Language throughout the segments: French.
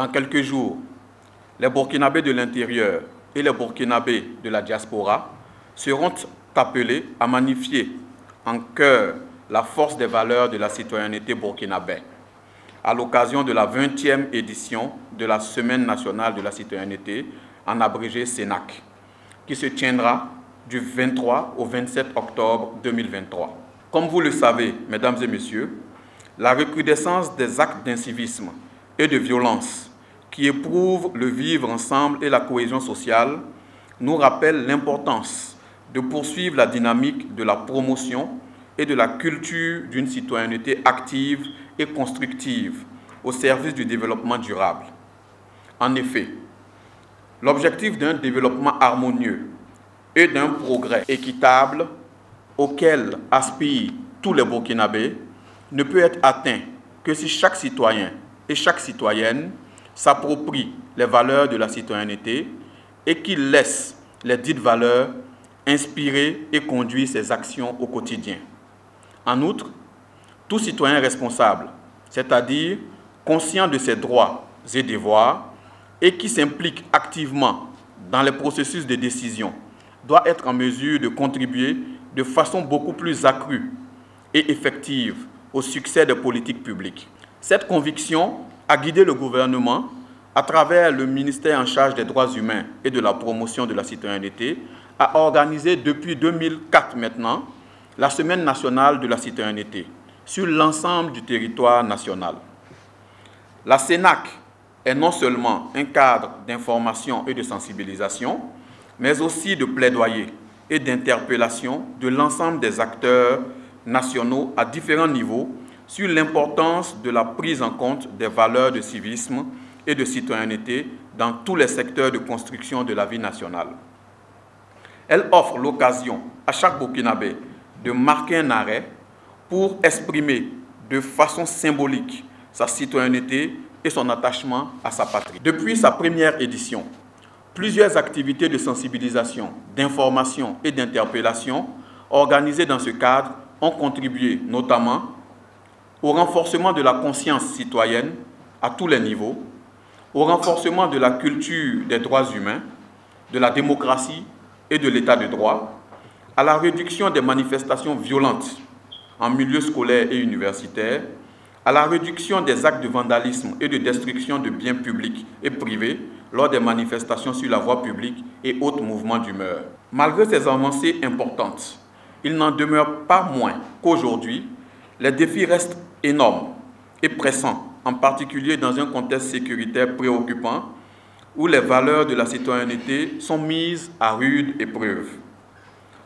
Dans quelques jours, les Burkinabés de l'intérieur et les Burkinabés de la diaspora seront appelés à magnifier en chœur la force des valeurs de la citoyenneté burkinabé à l'occasion de la 20e édition de la Semaine nationale de la citoyenneté, en abrégé CNAC, qui se tiendra du 23 au 27 octobre 2023. Comme vous le savez, mesdames et messieurs, la recrudescence des actes d'incivisme et de violence qui éprouvent le vivre ensemble et la cohésion sociale nous rappelle l'importance de poursuivre la dynamique de la promotion et de la culture d'une citoyenneté active et constructive au service du développement durable. En effet, l'objectif d'un développement harmonieux et d'un progrès équitable auquel aspirent tous les Burkinabés ne peut être atteint que si chaque citoyen et chaque citoyenne s'approprie les valeurs de la citoyenneté et qu'il laisse les dites valeurs inspirer et conduire ses actions au quotidien. En outre, tout citoyen responsable, c'est-à-dire conscient de ses droits et devoirs et qui s'implique activement dans les processus de décision, doit être en mesure de contribuer de façon beaucoup plus accrue et effective au succès des politiques publiques. Cette conviction a guidé le gouvernement à travers le ministère en charge des droits humains et de la promotion de la citoyenneté à organiser depuis 2004 maintenant la Semaine nationale de la citoyenneté sur l'ensemble du territoire national. La CNAC est non seulement un cadre d'information et de sensibilisation, mais aussi de plaidoyer et d'interpellation de l'ensemble des acteurs nationaux à différents niveaux sur l'importance de la prise en compte des valeurs de civisme et de citoyenneté dans tous les secteurs de construction de la vie nationale. Elle offre l'occasion à chaque Burkinabé de marquer un arrêt pour exprimer de façon symbolique sa citoyenneté et son attachement à sa patrie. Depuis sa première édition, plusieurs activités de sensibilisation, d'information et d'interpellation organisées dans ce cadre ont contribué notamment au renforcement de la conscience citoyenne à tous les niveaux, au renforcement de la culture des droits humains, de la démocratie et de l'état de droit, à la réduction des manifestations violentes en milieu scolaire et universitaire, à la réduction des actes de vandalisme et de destruction de biens publics et privés lors des manifestations sur la voie publique et autres mouvements d'humeur. Malgré ces avancées importantes, il n'en demeure pas moins qu'aujourd'hui, les défis restent énormes et pressants, en particulier dans un contexte sécuritaire préoccupant où les valeurs de la citoyenneté sont mises à rude épreuve.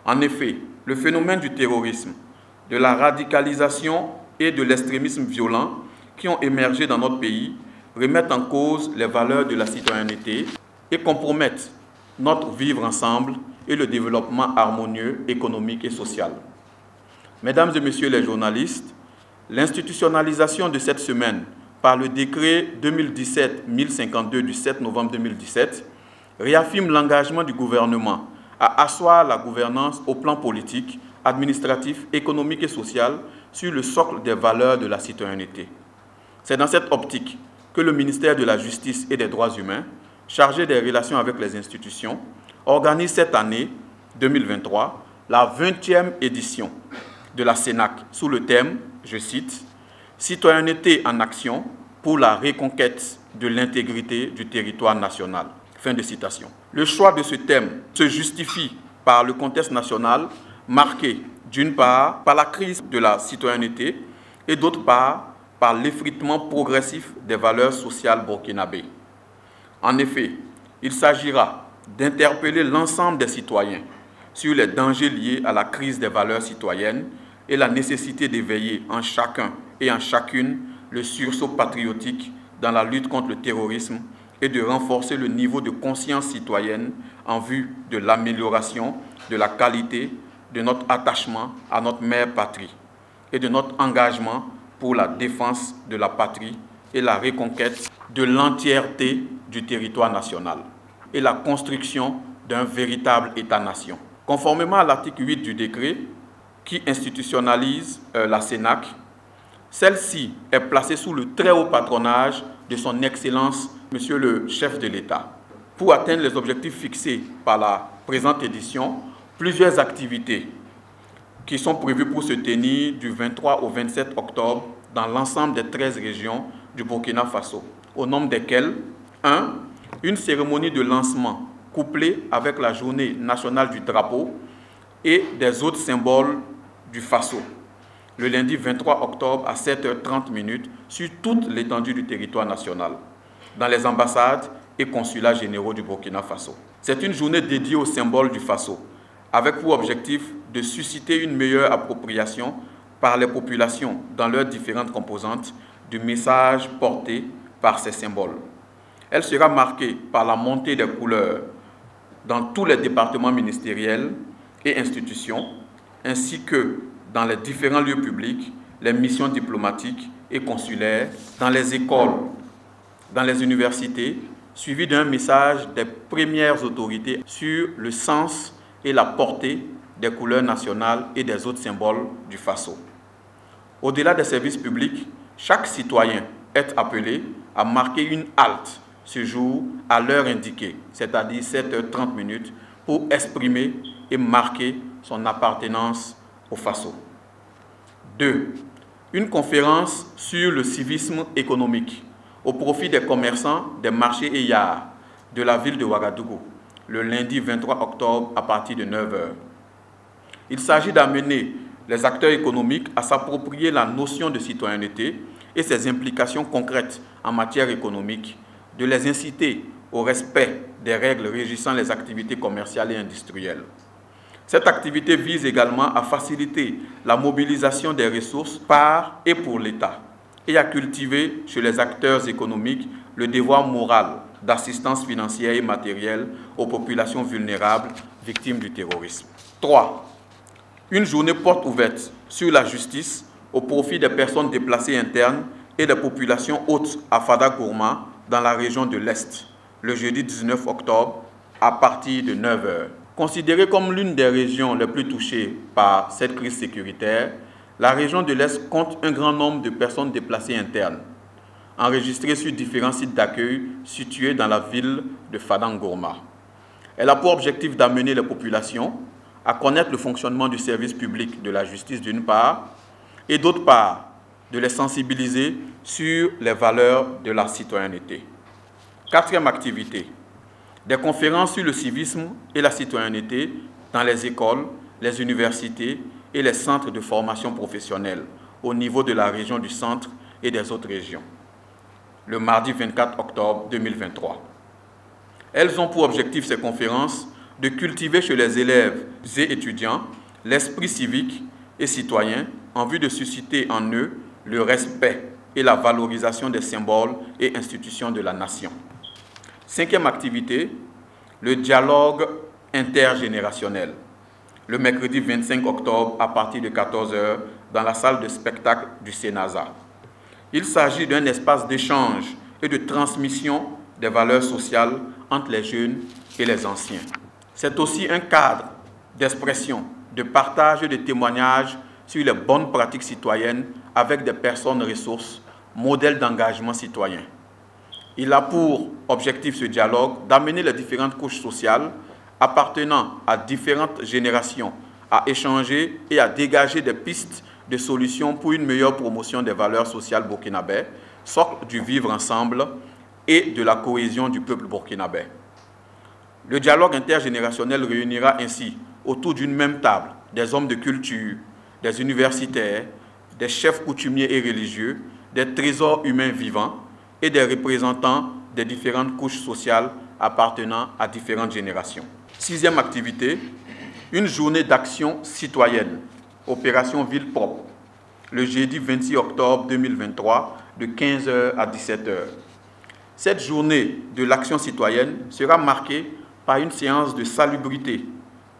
En effet, le phénomène du terrorisme, de la radicalisation et de l'extrémisme violent qui ont émergé dans notre pays remettent en cause les valeurs de la citoyenneté et compromettent notre vivre ensemble et le développement harmonieux économique et social. Mesdames et messieurs les journalistes, l'institutionnalisation de cette semaine par le décret 2017-1052 du 7 novembre 2017 réaffirme l'engagement du gouvernement à asseoir la gouvernance au plan politique, administratif, économique et social sur le socle des valeurs de la citoyenneté. C'est dans cette optique que le ministère de la Justice et des Droits humains, chargé des relations avec les institutions, organise cette année 2023 la 20e édition de la CNAC sous le thème, je cite, « Citoyenneté en action pour la reconquête de l'intégrité du territoire national ». Fin de citation. Le choix de ce thème se justifie par le contexte national marqué d'une part par la crise de la citoyenneté et d'autre part par l'effritement progressif des valeurs sociales burkinabées. En effet, il s'agira d'interpeller l'ensemble des citoyens sur les dangers liés à la crise des valeurs citoyennes et la nécessité d'éveiller en chacun et en chacune le sursaut patriotique dans la lutte contre le terrorisme et de renforcer le niveau de conscience citoyenne en vue de l'amélioration de la qualité de notre attachement à notre mère patrie et de notre engagement pour la défense de la patrie et la reconquête de l'entièreté du territoire national et la construction d'un véritable État-nation. Conformément à l'article 8 du décret qui institutionnalise la CNAC, celle-ci est placée sous le très haut patronage de son Excellence Monsieur le chef de l'État, pour atteindre les objectifs fixés par la présente édition, plusieurs activités qui sont prévues pour se tenir du 23 au 27 octobre dans l'ensemble des 13 régions du Burkina Faso, au nombre desquelles 1. Une cérémonie de lancement couplée avec la journée nationale du drapeau et des autres symboles du Faso, le lundi 23 octobre à 7h30 sur toute l'étendue du territoire national, dans les ambassades et consulats généraux du Burkina Faso. C'est une journée dédiée aux symboles du Faso, avec pour objectif de susciter une meilleure appropriation par les populations dans leurs différentes composantes du message porté par ces symboles. Elle sera marquée par la montée des couleurs dans tous les départements ministériels et institutions, ainsi que dans les différents lieux publics, les missions diplomatiques et consulaires, dans les écoles, dans les universités, suivi d'un message des premières autorités sur le sens et la portée des couleurs nationales et des autres symboles du Faso. Au-delà des services publics, chaque citoyen est appelé à marquer une halte ce jour à l'heure indiquée, c'est-à-dire 7h30, pour exprimer et marquer son appartenance au Faso. 2. Une conférence sur le civisme économique au profit des commerçants des marchés et yards de la ville de Ouagadougou, le lundi 23 octobre à partir de 9h. Il s'agit d'amener les acteurs économiques à s'approprier la notion de citoyenneté et ses implications concrètes en matière économique, de les inciter au respect des règles régissant les activités commerciales et industrielles. Cette activité vise également à faciliter la mobilisation des ressources par et pour l'État et à cultiver chez les acteurs économiques le devoir moral d'assistance financière et matérielle aux populations vulnérables victimes du terrorisme. 3. Une journée porte ouverte sur la justice au profit des personnes déplacées internes et des populations hôtes à Fada Gourma dans la région de l'Est, le jeudi 19 octobre à partir de 9h. Considérée comme l'une des régions les plus touchées par cette crise sécuritaire, la région de l'Est compte un grand nombre de personnes déplacées internes, enregistrées sur différents sites d'accueil situés dans la ville de Fada-Gourma. Elle a pour objectif d'amener les populations à connaître le fonctionnement du service public de la justice d'une part, et d'autre part, de les sensibiliser sur les valeurs de la citoyenneté. 4e activité, des conférences sur le civisme et la citoyenneté dans les écoles, les universités et les centres de formation professionnelle au niveau de la région du centre et des autres régions, le mardi 24 octobre 2023. Elles ont pour objectif, ces conférences, de cultiver chez les élèves et étudiants l'esprit civique et citoyen en vue de susciter en eux le respect et la valorisation des symboles et institutions de la nation. 5e activité, le dialogue intergénérationnel, le mercredi 25 octobre à partir de 14h dans la salle de spectacle du Sénasa. Il s'agit d'un espace d'échange et de transmission des valeurs sociales entre les jeunes et les anciens. C'est aussi un cadre d'expression, de partage et de témoignages sur les bonnes pratiques citoyennes avec des personnes ressources, modèles d'engagement citoyen. Il a pour objectif, ce dialogue, d'amener les différentes couches sociales appartenant à différentes générations à échanger et à dégager des pistes de solutions pour une meilleure promotion des valeurs sociales burkinabè, socle du vivre ensemble et de la cohésion du peuple burkinabè. Le dialogue intergénérationnel réunira ainsi autour d'une même table des hommes de culture, des universitaires, des chefs coutumiers et religieux, des trésors humains vivants et des représentants des différentes couches sociales appartenant à différentes générations. 6e activité, une journée d'action citoyenne, opération Ville propre, le jeudi 26 octobre 2023 de 15h à 17h. Cette journée de l'action citoyenne sera marquée par une séance de salubrité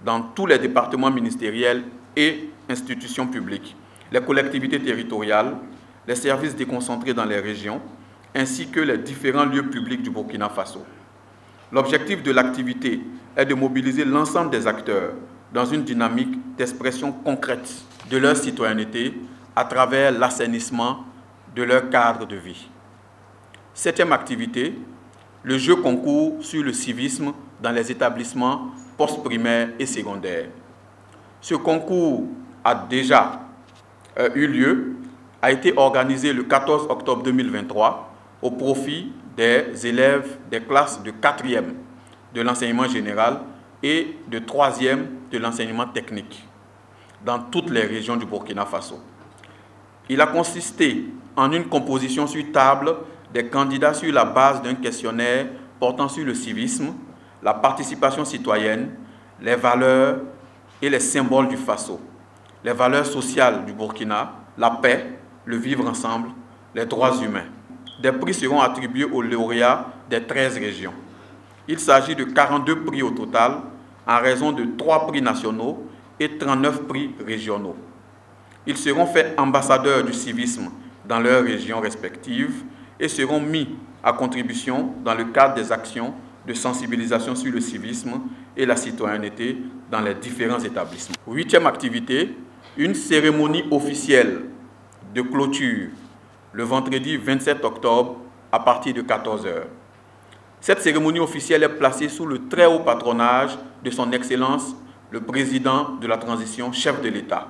dans tous les départements ministériels et institutions publiques, les collectivités territoriales, les services déconcentrés dans les régions, ainsi que les différents lieux publics du Burkina Faso. L'objectif de l'activité est de mobiliser l'ensemble des acteurs dans une dynamique d'expression concrète de leur citoyenneté à travers l'assainissement de leur cadre de vie. 7e activité, le jeu concours sur le civisme dans les établissements postprimaires et secondaires. Ce concours a déjà eu lieu, a été organisé le 14 octobre 2023 au profit des élèves des classes de 4e de l'enseignement général et de 3e de l'enseignement technique dans toutes les régions du Burkina Faso. Il a consisté en une composition sur table des candidats sur la base d'un questionnaire portant sur le civisme, la participation citoyenne, les valeurs et les symboles du Faso, les valeurs sociales du Burkina, la paix, le vivre ensemble, les droits humains. Des prix seront attribués aux lauréats des 13 régions. Il s'agit de 42 prix au total, en raison de 3 prix nationaux et 39 prix régionaux. Ils seront faits ambassadeurs du civisme dans leurs régions respectives et seront mis à contribution dans le cadre des actions de sensibilisation sur le civisme et la citoyenneté dans les différents établissements. 8e activité, une cérémonie officielle de clôture le vendredi 27 octobre à partir de 14 h. Cette cérémonie officielle est placée sous le très haut patronage de son Excellence, le président de la transition, chef de l'État.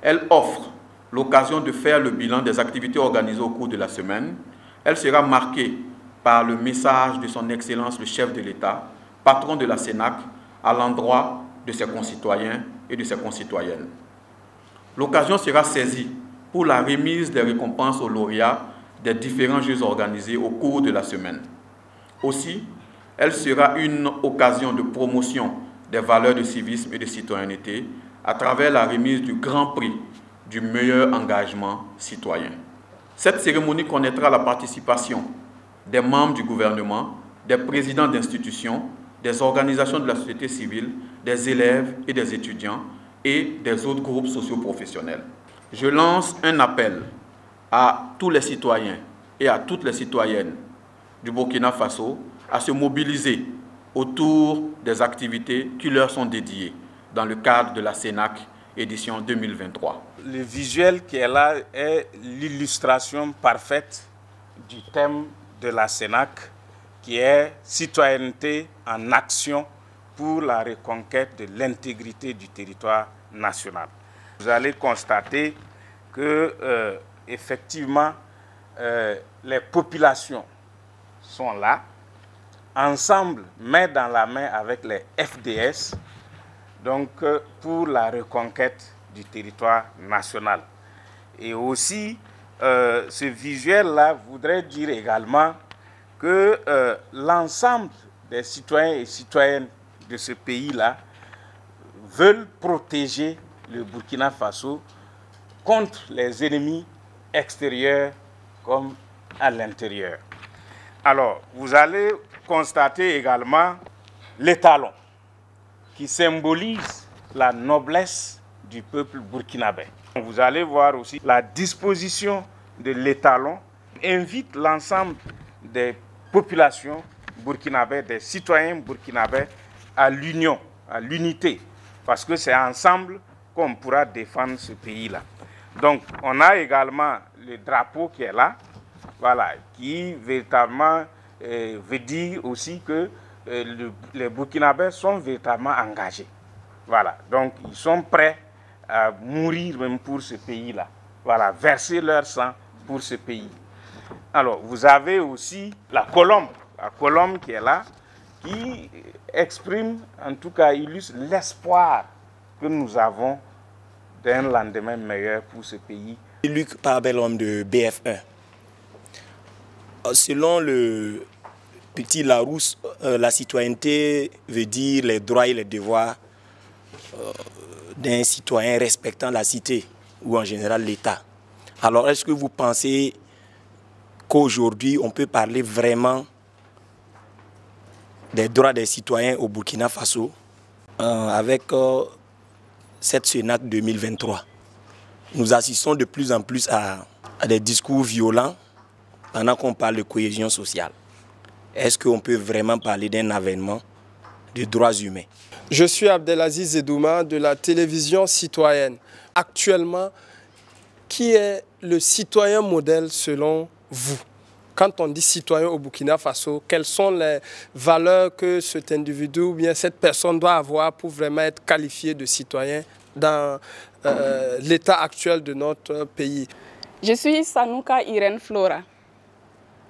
Elle offre l'occasion de faire le bilan des activités organisées au cours de la semaine. Elle sera marquée par le message de son Excellence, le chef de l'État, patron de la CENAC, à l'endroit de ses concitoyens et de ses concitoyennes. L'occasion sera saisie pour la remise des récompenses aux lauréats des différents jeux organisés au cours de la semaine. Aussi, elle sera une occasion de promotion des valeurs de civisme et de citoyenneté à travers la remise du Grand Prix du meilleur engagement citoyen. Cette cérémonie connaîtra la participation des membres du gouvernement, des présidents d'institutions, des organisations de la société civile, des élèves et des étudiants et des autres groupes socio-professionnels. Je lance un appel à tous les citoyens et à toutes les citoyennes du Burkina Faso à se mobiliser autour des activités qui leur sont dédiées dans le cadre de la CENAC édition 2023. Le visuel qui est là est l'illustration parfaite du thème de la CENAC qui est « Citoyenneté en action pour la reconquête de l'intégrité du territoire national ». Vous allez constater que, effectivement, les populations sont là, ensemble, main dans la main avec les FDS, donc pour la reconquête du territoire national. Et aussi, ce visuel-là voudrait dire également que l'ensemble des citoyens et citoyennes de ce pays-là veulent protéger le Burkina Faso contre les ennemis extérieurs comme à l'intérieur. Alors, vous allez constater également l'étalon qui symbolise la noblesse du peuple burkinabé. Vous allez voir aussi la disposition de l'étalon invite l'ensemble des populations burkinabées, des citoyens burkinabés à l'union, à l'unité, parce que c'est ensemble qu'on pourra défendre ce pays-là. Donc, on a également le drapeau qui est là, voilà, qui véritablement veut dire aussi que les Burkinabés sont véritablement engagés. Voilà, donc ils sont prêts à mourir même pour ce pays-là. Voilà, verser leur sang pour ce pays. Alors, vous avez aussi la colombe qui est là, qui exprime, en tout cas, illustre l'espoir que nous avons d'un lendemain meilleur pour ce pays. Luc Parbelhomme de BF1. Selon le petit Larousse, la citoyenneté veut dire les droits et les devoirs d'un citoyen respectant la cité ou en général l'État. Alors, est-ce que vous pensez qu'aujourd'hui, on peut parler vraiment des droits des citoyens au Burkina Faso avec cette CENAC 2023? Nous assistons de plus en plus à des discours violents pendant qu'on parle de cohésion sociale. Est-ce qu'on peut vraiment parler d'un avènement de droits humains? Je suis Abdelaziz Zedouma de la télévision citoyenne. Actuellement, qui est le citoyen modèle selon vous? quand on dit citoyen au Burkina Faso, quelles sont les valeurs que cet individu ou bien cette personne doit avoir pour vraiment être qualifié de citoyen dans l'état actuel de notre pays? Je suis Sanouka Irène Flora,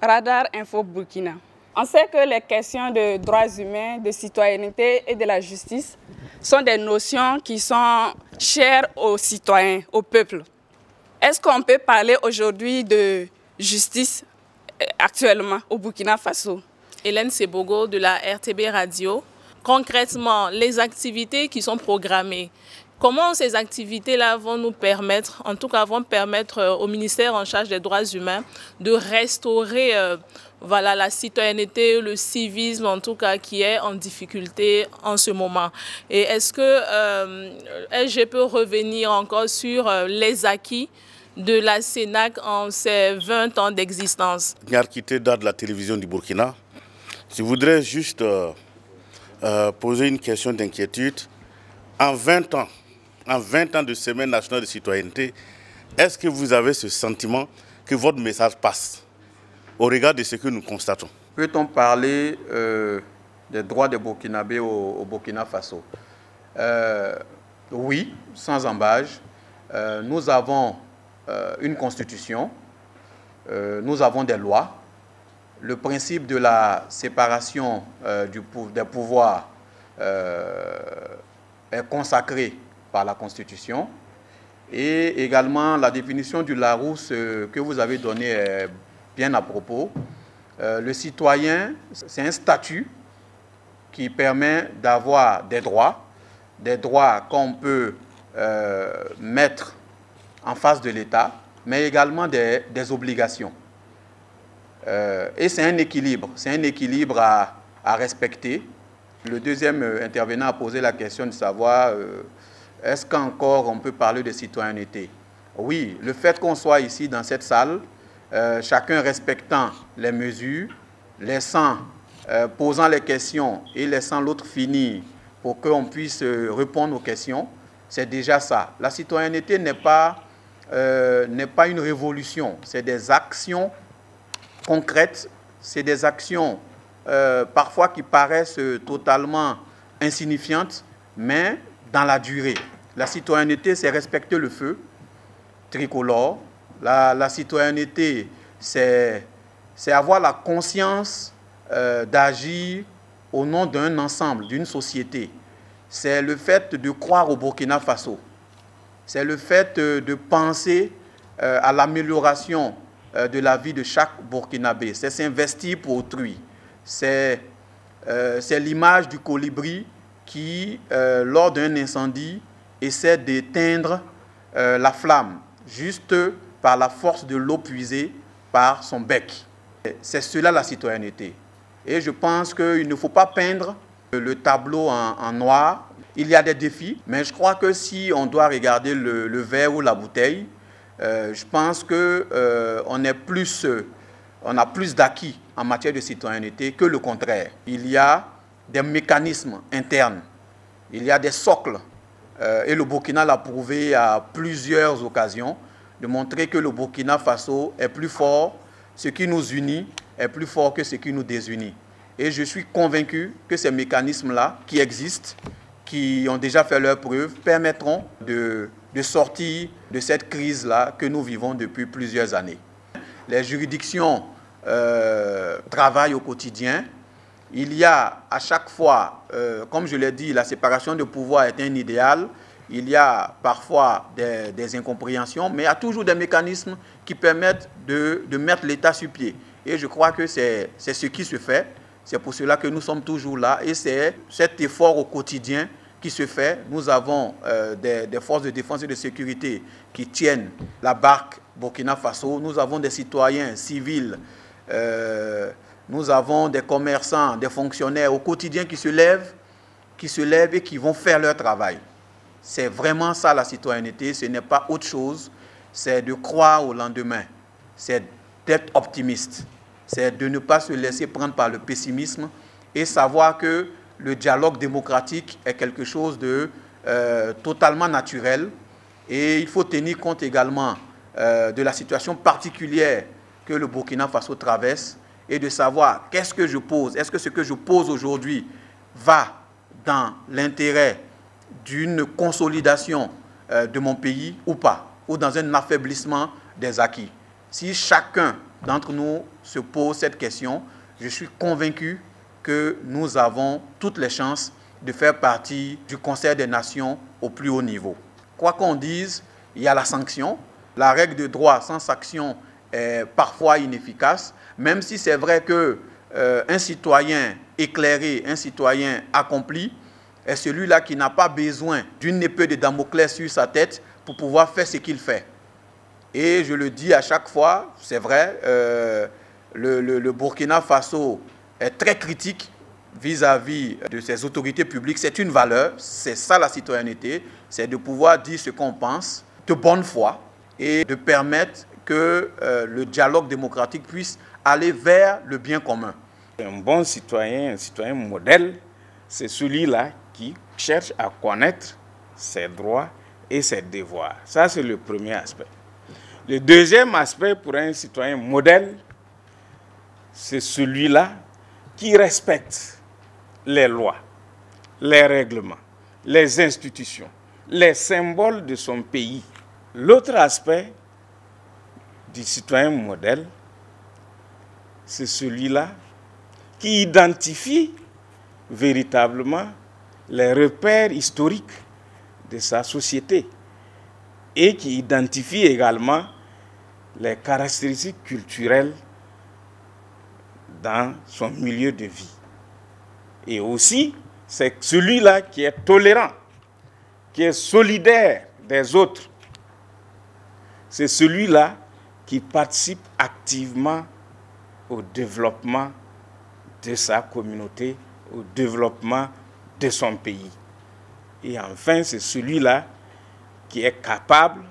Radar Info Burkina. On sait que les questions de droits humains, de citoyenneté et de la justice sont des notions qui sont chères aux citoyens, au peuple. Est-ce qu'on peut parler aujourd'hui de justice actuellement au Burkina Faso? Hélène Sebogo de la RTB Radio. Concrètement, les activités qui sont programmées, comment ces activités-là vont nous permettre, en tout cas vont permettre au ministère en charge des droits humains de restaurer voilà, la citoyenneté, le civisme en tout cas qui est en difficulté en ce moment. Et est-ce que SG peut revenir encore sur les acquis de la CENAC en ses 20 ans d'existence? Architecte de la télévision du Burkina, je voudrais juste poser une question d'inquiétude. En 20 ans de Semaine nationale de citoyenneté, est-ce que vous avez ce sentiment que votre message passe au regard de ce que nous constatons? Peut-on parler des droits des Burkinabés au Burkina Faso? Oui, sans embâche. Nous avons une constitution, nous avons des lois. Le principe de la séparation des pouvoirs est consacré par la Constitution. Et également, la définition du Larousse que vous avez donnée est bien à propos. Le citoyen, c'est un statut qui permet d'avoir des droits qu'on peut mettre en face de l'État, mais également des obligations. Et c'est un équilibre à respecter. Le deuxième intervenant a posé la question de savoir est-ce qu'encore on peut parler de citoyenneté? Oui, le fait qu'on soit ici dans cette salle, chacun respectant les mesures, posant les questions et laissant l'autre finir pour qu'on puisse répondre aux questions, c'est déjà ça. La citoyenneté n'est pas une révolution, c'est des actions concrètes, c'est des actions parfois qui paraissent totalement insignifiantes, mais dans la durée. La citoyenneté, c'est respecter le feu tricolore. La citoyenneté, c'est avoir la conscience d'agir au nom d'un ensemble, d'une société. C'est le fait de croire au Burkina Faso. C'est le fait de penser à l'amélioration de la vie de chaque Burkinabé. C'est s'investir pour autrui. C'est l'image du colibri qui, lors d'un incendie, essaie d'éteindre la flamme, juste par la force de l'eau puisée par son bec. C'est cela la citoyenneté. Et je pense qu'il ne faut pas peindre le tableau en noir. Il y a des défis, mais je crois que si on doit regarder le verre ou la bouteille, je pense qu'on a plus d'acquis en matière de citoyenneté que le contraire. Il y a des mécanismes internes, il y a des socles, et le Burkina l'a prouvé à plusieurs occasions, de montrer que le Burkina Faso est plus fort, ce qui nous unit est plus fort que ce qui nous désunit. Et je suis convaincu que ces mécanismes-là qui existent, qui ont déjà fait leurs preuves, permettront de sortir de cette crise-là que nous vivons depuis plusieurs années. Les juridictions travaillent au quotidien. Il y a à chaque fois, comme je l'ai dit, la séparation de pouvoir est un idéal. Il y a parfois des incompréhensions, mais il y a toujours des mécanismes qui permettent de mettre l'État sur pied. Et je crois que c'est ce qui se fait. C'est pour cela que nous sommes toujours là. Et c'est cet effort au quotidien qui se fait. Nous avons des forces de défense et de sécurité qui tiennent la barque Burkina Faso. Nous avons des citoyens civils. Nous avons des commerçants, des fonctionnaires au quotidien qui se lèvent et qui vont faire leur travail. C'est vraiment ça la citoyenneté, ce n'est pas autre chose, c'est de croire au lendemain, c'est d'être optimiste, c'est de ne pas se laisser prendre par le pessimisme et savoir que le dialogue démocratique est quelque chose de totalement naturel et il faut tenir compte également de la situation particulière que le Burkina Faso traverse et de savoir qu'est-ce que je pose. Est-ce que ce que je pose aujourd'hui va dans l'intérêt d'une consolidation de mon pays ou pas, ou dans un affaiblissement des acquis. Si chacun d'entre nous se pose cette question, je suis convaincu que nous avons toutes les chances de faire partie du concert des nations au plus haut niveau. Quoi qu'on dise, il y a la sanction. La règle de droit sans sanction est parfois inefficace, même si c'est vrai qu'un citoyen éclairé, un citoyen accompli, est celui-là qui n'a pas besoin d'une épée de Damoclès sur sa tête pour pouvoir faire ce qu'il fait. Et je le dis à chaque fois, c'est vrai, le Burkina Faso est très critique vis-à-vis de ses autorités publiques. C'est une valeur, c'est ça la citoyenneté, c'est de pouvoir dire ce qu'on pense de bonne foi et de permettre que le dialogue démocratique puisse aller vers le bien commun. Un bon citoyen, un citoyen modèle, c'est celui-là qui cherche à connaître ses droits et ses devoirs. Ça, c'est le premier aspect. Le deuxième aspect pour un citoyen modèle, c'est celui-là qui respecte les lois, les règlements, les institutions, les symboles de son pays. L'autre aspect du citoyen modèle, c'est celui-là qui identifie véritablement les repères historiques de sa société et qui identifie également les caractéristiques culturelles dans son milieu de vie. Et aussi, c'est celui-là qui est tolérant, qui est solidaire des autres. C'est celui-là qui participe activement au développement de sa communauté, au développement de son pays. Et enfin, c'est celui-là qui est capable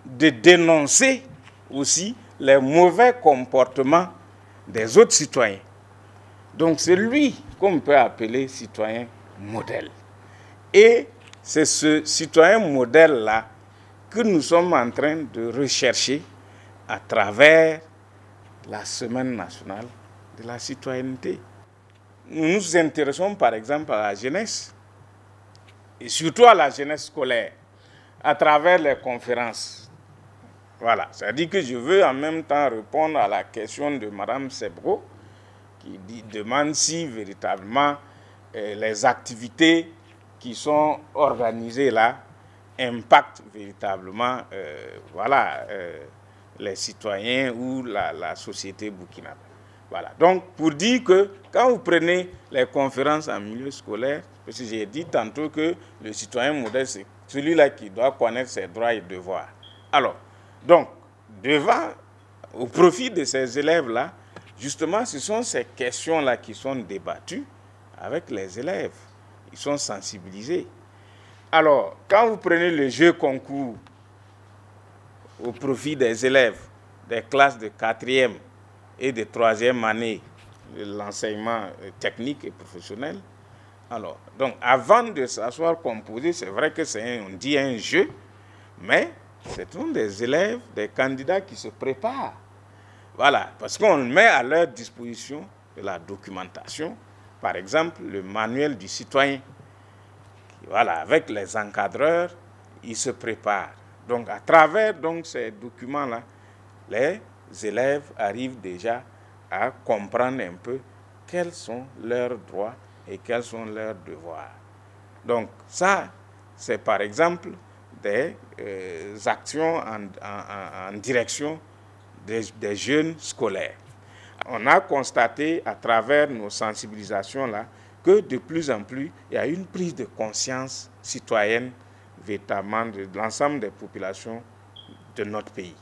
de dénoncer aussi les mauvais comportements des autres citoyens. Donc c'est lui qu'on peut appeler citoyen modèle. Et c'est ce citoyen modèle-là que nous sommes en train de rechercher à travers la Semaine nationale de la citoyenneté. Nous nous intéressons par exemple à la jeunesse, et surtout à la jeunesse scolaire, à travers les conférences. Voilà, c'est-à-dire que je veux en même temps répondre à la question de Mme Sebro, qui demande si véritablement les activités qui sont organisées là impactent véritablement les citoyens ou la société burkinabé. Voilà. Donc, pour dire que quand vous prenez les conférences en milieu scolaire, parce que j'ai dit tantôt que le citoyen modèle, c'est celui-là qui doit connaître ses droits et devoirs. Alors, donc, au profit de ces élèves-là, justement, ce sont ces questions-là qui sont débattues avec les élèves. Ils sont sensibilisés. Alors, quand vous prenez le jeu concours au profit des élèves des classes de 4e et de 3e année de l'enseignement technique et professionnel, alors, donc, avant de s'asseoir composé, c'est vrai que on dit un jeu, mais ce sont des élèves, des candidats qui se préparent. Voilà, parce qu'on met à leur disposition de la documentation, par exemple, le manuel du citoyen. Voilà, avec les encadreurs, ils se préparent. Donc, à travers ces documents-là, les élèves arrivent déjà à comprendre un peu quels sont leurs droits et quels sont leurs devoirs. Donc, ça, c'est par exemple des actions en direction des jeunes scolaires. On a constaté à travers nos sensibilisations-là que de plus en plus, il y a une prise de conscience citoyenne véritablement de l'ensemble des populations de notre pays.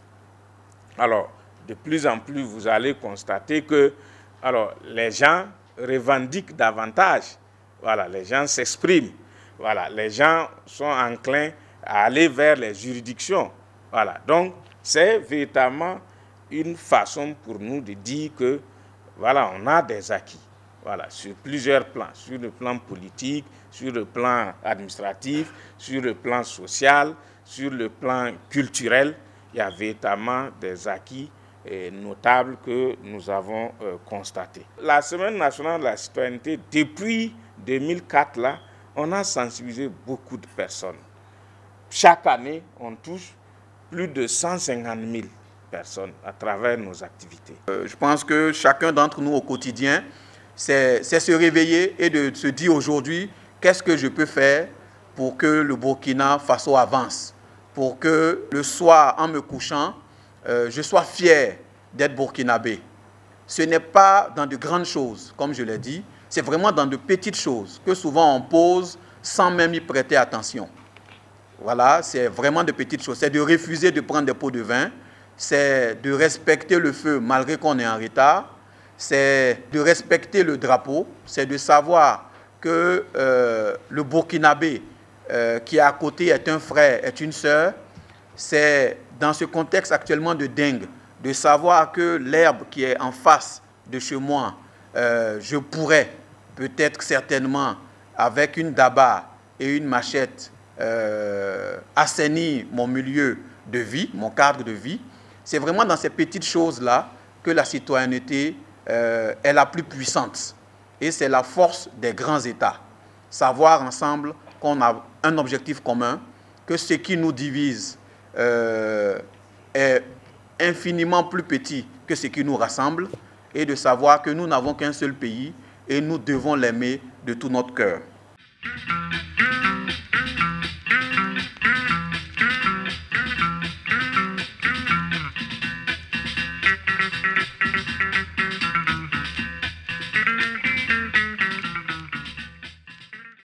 Alors, de plus en plus, vous allez constater que les gens revendiquent davantage. Voilà, les gens s'expriment. Voilà, les gens sont enclins à aller vers les juridictions. Voilà, donc c'est véritablement une façon pour nous de dire que voilà, on a des acquis. Voilà, sur plusieurs plans, sur le plan politique, sur le plan administratif, sur le plan social, sur le plan culturel, il y a véritablement des acquis notables que nous avons constatés. La Semaine nationale de la citoyenneté, depuis 2004, là, on a sensibilisé beaucoup de personnes. Chaque année, on touche plus de 150 000 personnes à travers nos activités. Je pense que chacun d'entre nous au quotidien, c'est se réveiller et de se dire aujourd'hui, qu'est-ce que je peux faire pour que le Burkina Faso avance, pour que le soir, en me couchant, je sois fier d'être burkinabé. Ce n'est pas dans de grandes choses, comme je l'ai dit, c'est vraiment dans de petites choses que souvent on pose sans même y prêter attention. Voilà, c'est vraiment de petites choses. C'est de refuser de prendre des pots de vin, c'est de respecter le feu malgré qu'on est en retard, c'est de respecter le drapeau, c'est de savoir que le Burkinabé qui est à côté est un frère, est une sœur. C'est dans ce contexte actuellement de dingue, de savoir que l'herbe qui est en face de chez moi, je pourrais peut-être certainement avec une daba et une machette assainir mon milieu de vie, mon cadre de vie. C'est vraiment dans ces petites choses-là que la citoyenneté est la plus puissante. Et c'est la force des grands États. Savoir ensemble qu'on a un objectif commun, que ce qui nous divise est infiniment plus petit que ce qui nous rassemble, et de savoir que nous n'avons qu'un seul pays et nous devons l'aimer de tout notre cœur.